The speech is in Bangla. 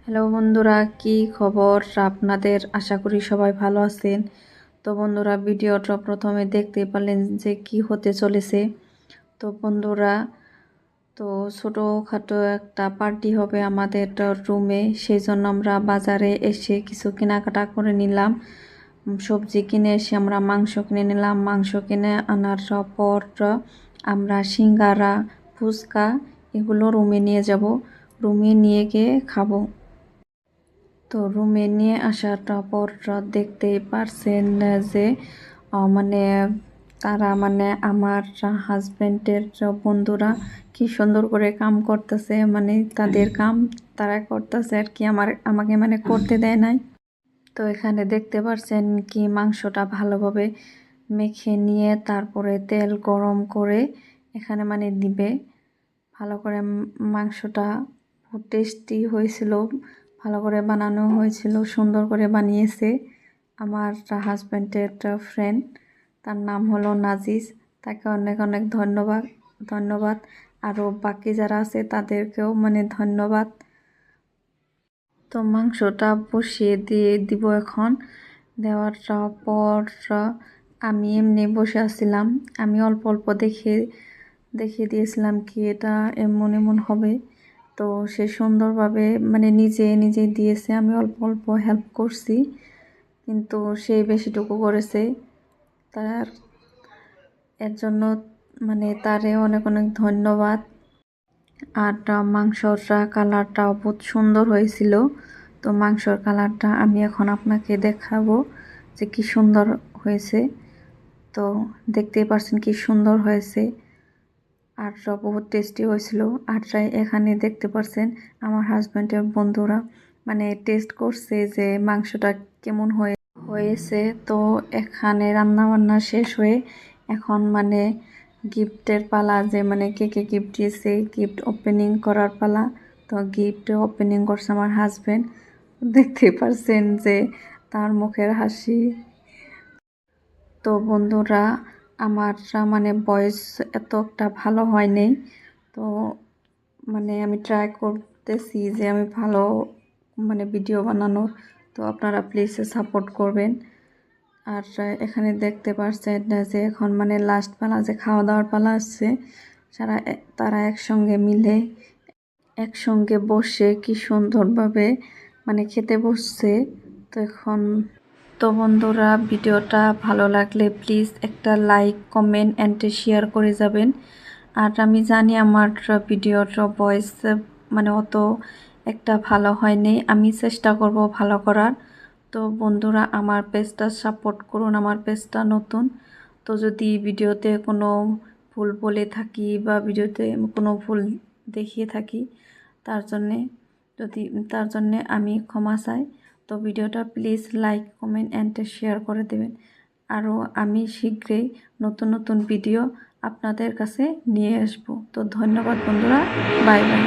হ্যালো বন্ধুরা, কি খবর আপনাদের? আশা করি সবাই ভালো আছেন। তো বন্ধুরা, ভিডিওটা প্রথমে দেখতে পারলেন যে কি হতে চলেছে। তো বন্ধুরা, তো ছোটোখাটো একটা পার্টি হবে আমাদের রুমে, সেই জন্য আমরা বাজারে এসে কিছু কেনাকাটা করে নিলাম। সবজি কিনে এসে আমরা মাংস কিনে নিলাম। মাংস কিনে আনার পর আমরা সিঙ্গারা, ফুচকা এগুলো রুমে নিয়ে যাব, রুমে নিয়ে গিয়ে খাবো। তো রুমে নিয়ে আসার পর দেখতেই পারছেন যে মানে তারা মানে আমার হাজব্যান্ডের বন্ধুরা কি সুন্দর করে কাম করতেছে, মানে তাদের কাম তারা করতেছে আর কি, আমাকে মানে করতে দেয় নাই। তো এখানে দেখতে পারছেন কি মাংসটা ভালোভাবে মেখে নিয়ে তারপরে তেল গরম করে এখানে মানে দিবে। ভালো করে মাংসটা খুব টেস্টি হয়েছিল, ভালো করে বানানো হয়েছিল, সুন্দর করে বানিয়েছে আমার হাজব্যান্ডের ফ্রেন্ড। তার নাম হলো নাজিস। তাকে অনেক অনেক ধন্যবাদ। আরও বাকি যারা আছে তাদেরকেও মানে ধন্যবাদ। তো মাংসটা বসিয়ে দিয়ে দিব এখন। দেওয়ার পর আমি এমনি বসে আসছিলাম। আমি অল্প অল্প দেখিয়ে দিয়েছিলাম কি এটা এমন এমন হবে। তো সে সুন্দরভাবে মানে নিজে দিয়েছে, আমি অল্প অল্প হেল্প করছি, কিন্তু সে বেশিটুকু করেছে। তার এর জন্য মানে তারে অনেক অনেক ধন্যবাদ। আর মাংসটা কালারটাও বহুত সুন্দর হয়েছিল। তো মাংসর কালারটা আমি এখন আপনাকে দেখাবো যে কি সুন্দর হয়েছে। তো দেখতেই পারছেন কি সুন্দর হয়েছে, আর বহুত টেস্টি হয়েছিল। আর এখানে দেখতে পারছেন আমার হাজব্যান্ডের বন্ধুরা মানে টেস্ট করছে যে মাংসটা কেমন হয়েছে। তো এখানে রান্না বান্না শেষ হয়ে এখন মানে গিফটের পালা, যে মানে কে কে গিফট দিয়েছে, গিফট ওপেনিং করার পালা। তো গিফট ওপেনিং করছে আমার হাজব্যান্ড। দেখতে পারছেন যে তার মুখের হাসি। তো বন্ধুরা, আমার মানে ভয়েস এত একটা ভালো হয়নি, তো মানে আমি ট্রাই করতেছি যে আমি ভালো মানে ভিডিও বানানোর। তো আপনারা প্লিজ সাপোর্ট করবেন। আর এখানে দেখতে পাচ্ছেন যে এখন মানে লাস্ট পালা, যে খাওয়া দাওয়ার পালা আসছে। তারা একসঙ্গে মিলে একসঙ্গে বসে কি সুন্দরভাবে মানে খেতে বসছে। তো বন্ধুরা, ভিডিওটা ভালো লাগলে প্লিজ একটা লাইক, কমেন্ট অ্যান্ড শেয়ার করে যাবেন। আর আমি জানি আমার ভিডিওর ভয়েস মানে অত একটা ভালো হয়নি, আমি চেষ্টা করব ভালো করার। তো বন্ধুরা, আমার পেজটা সাপোর্ট করুন, আমার পেজটা নতুন। তো যদি ভিডিওতে কোনো ভুল বলে থাকি বা ভিডিওতে কোনো ভুল দেখিয়ে থাকি, তার জন্যে আমি ক্ষমা চাই। তো ভিডিওটা please like, comment and share করে দেবেন। আরও আমি শীঘ্রই নতুন নতুন ভিডিও আপনাদের কাছে নিয়ে আসবো। তো ধন্যবাদ বন্ধুরা, বাই বাই।